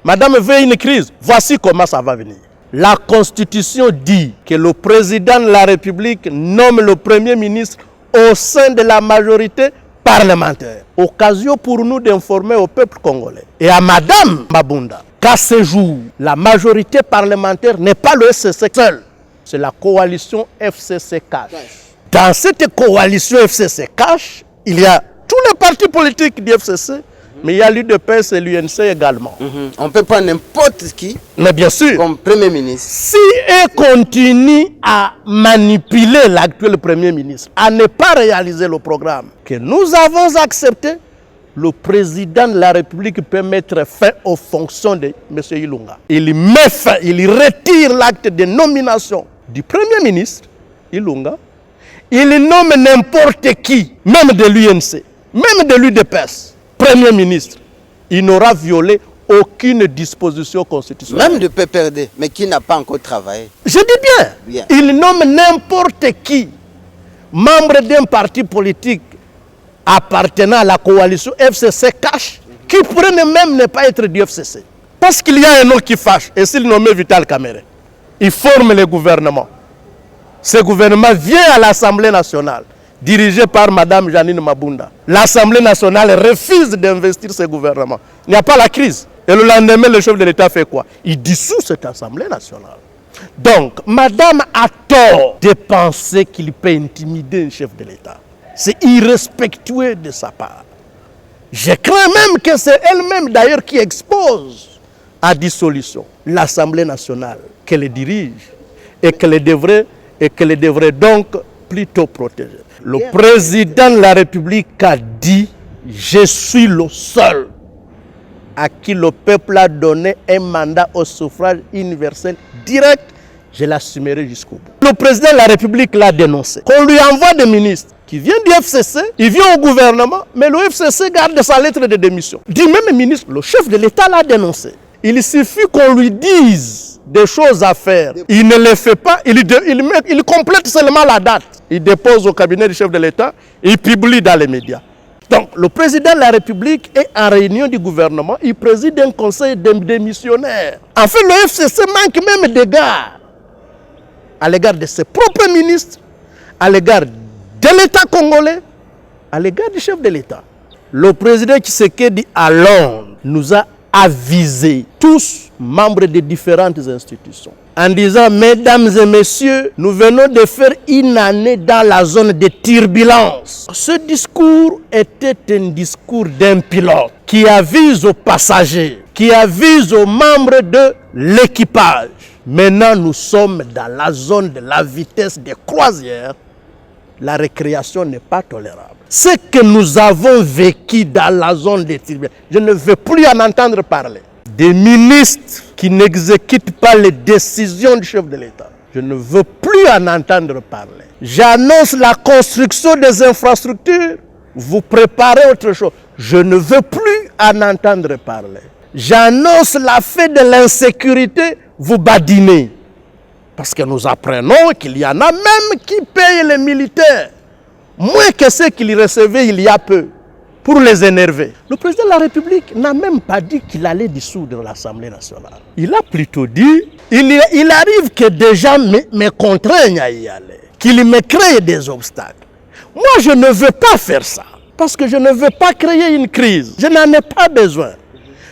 Madame veut une crise. Voici comment ça va venir. La Constitution dit que le président de la République nomme le Premier ministre au sein de la majorité parlementaire. Occasion pour nous d'informer au peuple congolais et à Madame Mabunda qu'à ce jour, la majorité parlementaire n'est pas le FCC seul. C'est la coalition FCC-Cash. Dans cette coalition FCC-Cash, il y a tous les partis politiques du FCC, mais il y a l'UDPS et l'UNC également. On ne peut pas n'importe qui, mais bien sûr, comme Premier ministre. Si elle continue à manipuler l'actuel Premier ministre, à ne pas réaliser le programme que nous avons accepté, le président de la République peut mettre fin aux fonctions de M. Ilunga. Il met fin, il retire l'acte de nomination du Premier ministre, Ilunga. Il nomme n'importe qui, même de l'UNC, même de l'UDPS, Premier ministre. Il n'aura violé aucune disposition constitutionnelle. Même de PPRD, mais qui n'a pas encore travaillé. Je dis bien. Il nomme n'importe qui, membre d'un parti politique appartenant à la coalition FCC-Cash, qui pourrait même ne pas être du FCC. Parce qu'il y a un nom qui fâche, et s'il nomme Vital Kamerhe, il forme le gouvernement. Ce gouvernement vient à l'Assemblée nationale, dirigé par Mme Janine Mabunda. L'Assemblée nationale refuse d'investir ce gouvernement. Il n'y a pas la crise. Et le lendemain, le chef de l'État fait quoi? Il dissout cette Assemblée nationale. Donc, Madame a tort de penser qu'il peut intimider un chef de l'État. C'est irrespectueux de sa part. Je crains même que c'est elle-même d'ailleurs qui expose à dissolution l'Assemblée nationale qu'elle dirige et qu'elle devrait donc plutôt protéger. Le président de la République a dit « Je suis le seul à qui le peuple a donné un mandat au suffrage universel direct. Je l'assumerai jusqu'au bout. » Le président de la République l'a dénoncé. Qu'on lui envoie des ministres qui viennent du FCC, il vient au gouvernement, mais le FCC garde sa lettre de démission. Du même ministre, le chef de l'État l'a dénoncé. Il suffit qu'on lui dise des choses à faire. Il ne les fait pas, il complète seulement la date. Il dépose au cabinet du chef de l'État et il publie dans les médias. Donc, le président de la République est en réunion du gouvernement, il préside un conseil de démissionnaires. En fait, le FCC manque même d'égards à l'égard de ses propres ministres, à l'égard de l'État congolais, à l'égard du chef de l'État. Le président Tshisekedi à Londres nous a avisés, tous membres des différentes institutions, en disant, mesdames et messieurs, nous venons de faire une année dans la zone de turbulence. Ce discours était un discours d'un pilote qui avise aux passagers, qui avise aux membres de l'équipage. Maintenant, nous sommes dans la zone de la vitesse de croisière. La récréation n'est pas tolérable. Ce que nous avons vécu dans la zone des turbulence, je ne veux plus en entendre parler. Des ministres qui n'exécutent pas les décisions du chef de l'État. Je ne veux plus en entendre parler. J'annonce la construction des infrastructures. Vous préparez autre chose. Je ne veux plus en entendre parler. J'annonce la fin de l'insécurité. Vous badinez. Parce que nous apprenons qu'il y en a même qui payent les militaires. Moins que ceux qu'ils recevaient il y a peu. Pour les énerver. Le président de la République n'a même pas dit qu'il allait dissoudre l'Assemblée nationale. Il a plutôt dit, il arrive que des gens me contraignent à y aller, qu'ils me créent des obstacles. Moi, je ne veux pas faire ça, parce que je ne veux pas créer une crise. Je n'en ai pas besoin.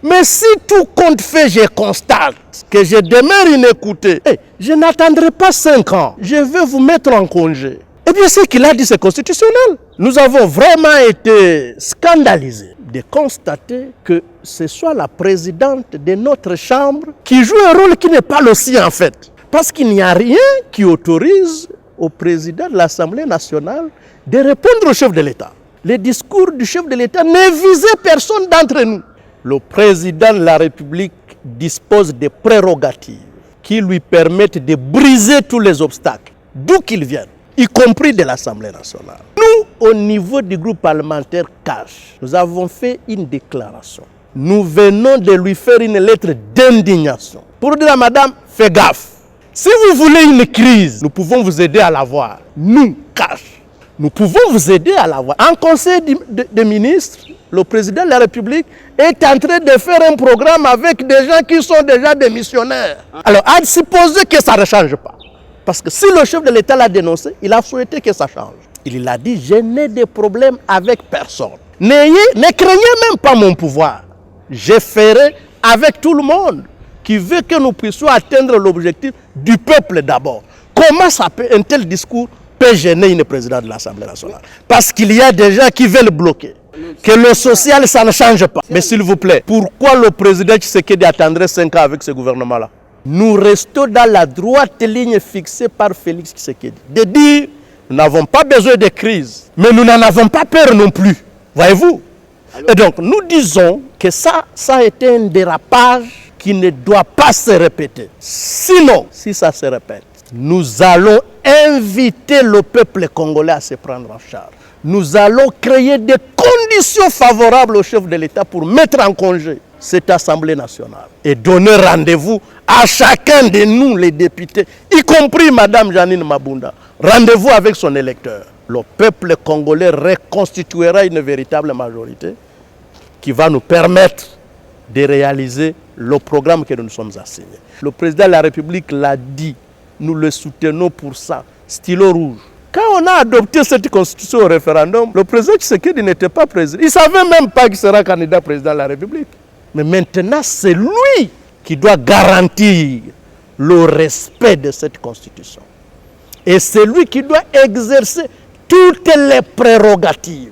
Mais si tout compte fait, je constate que je demeure inécouté, je n'attendrai pas 5 ans. Je vais vous mettre en congé. Eh bien, ce qu'il a dit, c'est constitutionnel. Nous avons vraiment été scandalisés de constater que ce soit la présidente de notre chambre qui joue un rôle qui n'est pas le sien en fait. Parce qu'il n'y a rien qui autorise au président de l'Assemblée nationale de répondre au chef de l'État. Les discours du chef de l'État ne visaient personne d'entre nous. Le président de la République dispose de prérogatives qui lui permettent de briser tous les obstacles, d'où qu'ils viennent, y compris de l'Assemblée nationale. Nous, au niveau du groupe parlementaire CASH, nous avons fait une déclaration. Nous venons de lui faire une lettre d'indignation pour dire à madame, fais gaffe. Si vous voulez une crise, nous pouvons vous aider à l'avoir. Nous, CASH, nous pouvons vous aider à l'avoir. En conseil des ministres, le président de la République est en train de faire un programme avec des gens qui sont déjà des missionnaires. Alors, à supposer que ça ne change pas. Parce que si le chef de l'État l'a dénoncé, il a souhaité que ça change. Il a dit, je n'ai de problème avec personne. Ne craignez même pas mon pouvoir. Je ferai avec tout le monde qui veut que nous puissions atteindre l'objectif du peuple d'abord. Comment ça peut, un tel discours peut gêner une présidente de l'Assemblée nationale? Parce qu'il y a des gens qui veulent bloquer. Que le social, ça ne change pas. Mais s'il vous plaît, pourquoi le président Tshisekedi attendrait 5 ans avec ce gouvernement-là? Nous restons dans la droite ligne fixée par Félix Tshisekedi. De dire, nous n'avons pas besoin de crise, mais nous n'en avons pas peur non plus. Voyez-vous? Et donc, nous disons que ça a été un dérapage qui ne doit pas se répéter. Sinon, si ça se répète, nous allons inviter le peuple congolais à se prendre en charge. Nous allons créer des conditions favorables au chef de l'État pour mettre en congé cette Assemblée nationale et donner rendez-vous à chacun de nous, les députés, y compris Mme Jeannine Mabunda. Rendez-vous avec son électeur. Le peuple congolais reconstituera une véritable majorité qui va nous permettre de réaliser le programme que nous nous sommes assignés. Le président de la République l'a dit, nous le soutenons pour ça, stylo rouge. Quand on a adopté cette constitution au référendum, le président Tshisekedi n'était pas président. Il ne savait même pas qu'il sera candidat président de la République. Mais maintenant, c'est lui qui doit garantir le respect de cette constitution. Et c'est lui qui doit exercer toutes les prérogatives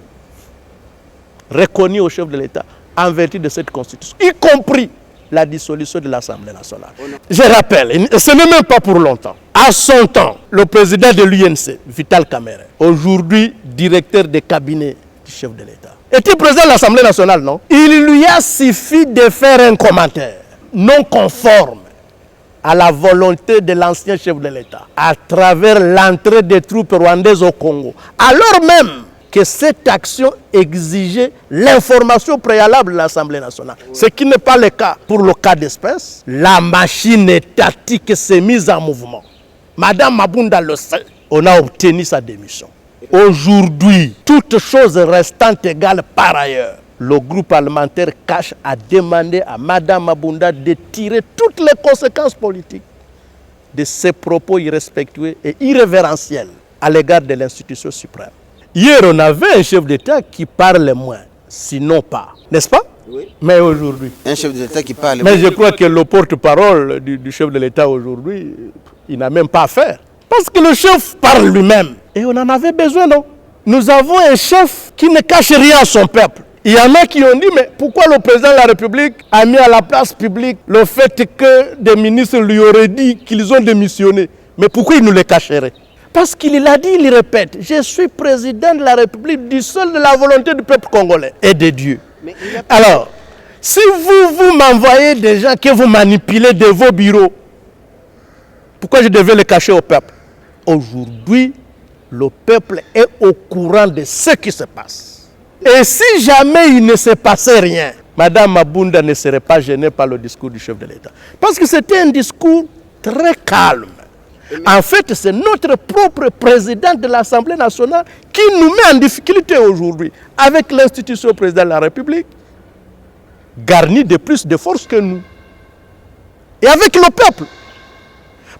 reconnues au chef de l'État en vertu de cette constitution, y compris la dissolution de l'Assemblée nationale. Je rappelle, ce n'est même pas pour longtemps. À son temps, le président de l'UNC, Vital Kamerhe, aujourd'hui directeur de cabinet du chef de l'État, était président de l'Assemblée nationale, non? Il lui a suffi de faire un commentaire non conforme à la volonté de l'ancien chef de l'État, à travers l'entrée des troupes rwandaises au Congo, alors même que cette action exigeait l'information préalable de l'Assemblée nationale. Ce qui n'est pas le cas pour le cas d'espèce. La machine étatique s'est mise en mouvement. Madame Mabunda le sait. On a obtenu sa démission. Aujourd'hui, toutes choses restant égales par ailleurs, le groupe parlementaire CACH a demandé à Madame Mabunda de tirer toutes les conséquences politiques de ses propos irrespectueux et irrévérentiels à l'égard de l'institution suprême. Hier, on avait un chef d'État qui parle moins, sinon pas. N'est-ce pas? Oui. Mais aujourd'hui... Un chef d'État qui parle moins. Mais je crois que le porte-parole du chef de l'État aujourd'hui, il n'a même pas à faire. Parce que le chef parle lui-même. Et on en avait besoin, non? Nous avons un chef qui ne cache rien à son peuple. Il y en a qui ont dit, mais pourquoi le président de la République a mis à la place publique le fait que des ministres lui auraient dit qu'ils ont démissionné? Mais pourquoi il nous le cacherait? Parce qu'il a dit, il répète, je suis président de la République du seul de la volonté du peuple congolais et de Dieu. Alors, si vous m'envoyez des gens que vous manipulez de vos bureaux, pourquoi je devais le cacher au peuple? Aujourd'hui, le peuple est au courant de ce qui se passe. Et si jamais il ne se passait rien, Mme Mabunda ne serait pas gênée par le discours du chef de l'État. Parce que c'était un discours très calme. En fait, c'est notre propre président de l'Assemblée nationale qui nous met en difficulté aujourd'hui avec l'institution président de la République, garni de plus de force que nous. Et avec le peuple.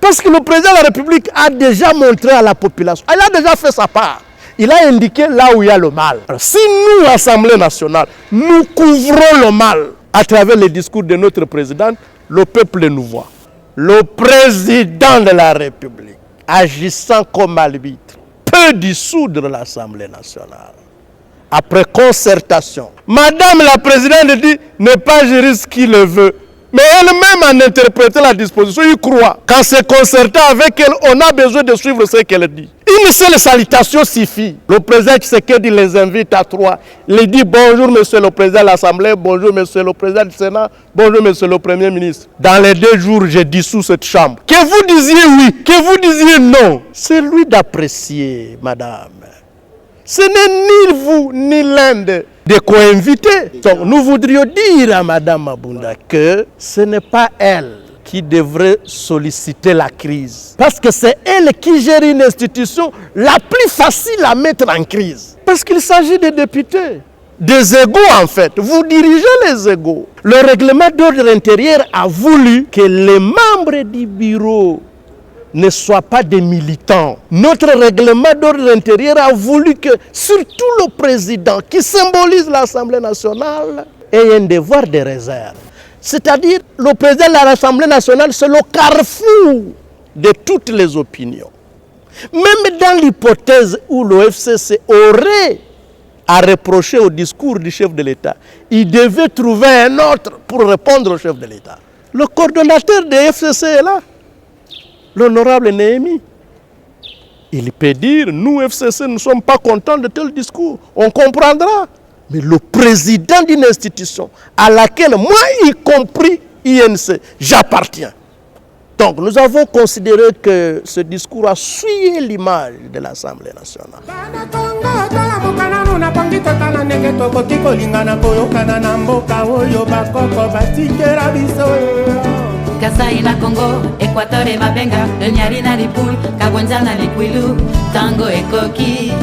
Parce que le président de la République a déjà montré à la population, il a déjà fait sa part. Il a indiqué là où il y a le mal. Alors, si nous, Assemblée nationale, nous couvrons le mal à travers les discours de notre présidente, le peuple nous voit. Le président de la République, agissant comme arbitre, peut dissoudre l'Assemblée nationale. Après concertation, Madame la Présidente dit n'est pas gérer ce qu'il veut. Mais elle-même en interprétant la disposition, il croit qu'en se concertant avec elle, on a besoin de suivre ce qu'elle dit. Une seule salutation suffit. Le président Tshisekedi les invite à 3. Il dit bonjour monsieur le président de l'Assemblée, bonjour monsieur le président du Sénat, bonjour monsieur le Premier ministre. Dans les 2 jours, je dissous cette chambre. Que vous disiez oui, que vous disiez non, c'est lui d'apprécier, madame. Ce n'est ni vous ni l'un de co-invités. Donc nous voudrions dire à Mme Mabunda que ce n'est pas elle qui devrait solliciter la crise. Parce que c'est elle qui gère une institution la plus facile à mettre en crise. Parce qu'il s'agit des députés. des égos en fait. Vous dirigez les égos. Le règlement d'ordre intérieur a voulu que les membres du bureau ne soient pas des militants. Notre règlement d'ordre intérieur a voulu que surtout le président qui symbolise l'Assemblée nationale ait un devoir de réserve. C'est-à-dire le président de l'Assemblée nationale, c'est le carrefour de toutes les opinions. Même dans l'hypothèse où le FCC aurait à reprocher au discours du chef de l'État, il devait trouver un autre pour répondre au chef de l'État. Le coordonnateur de FCC est là, l'honorable Néhémie. Il peut dire, nous FCC, nous ne sommes pas contents de tel discours, on comprendra. Mais le président d'une institution à laquelle moi, y compris INC, j'appartiens. Donc nous avons considéré que ce discours a souillé l'image de l'Assemblée nationale. Kasai na Congo, Équateur et Mabenga, le Nyari na Lipul, Kabwenza na Likwilu, Tango et Koki.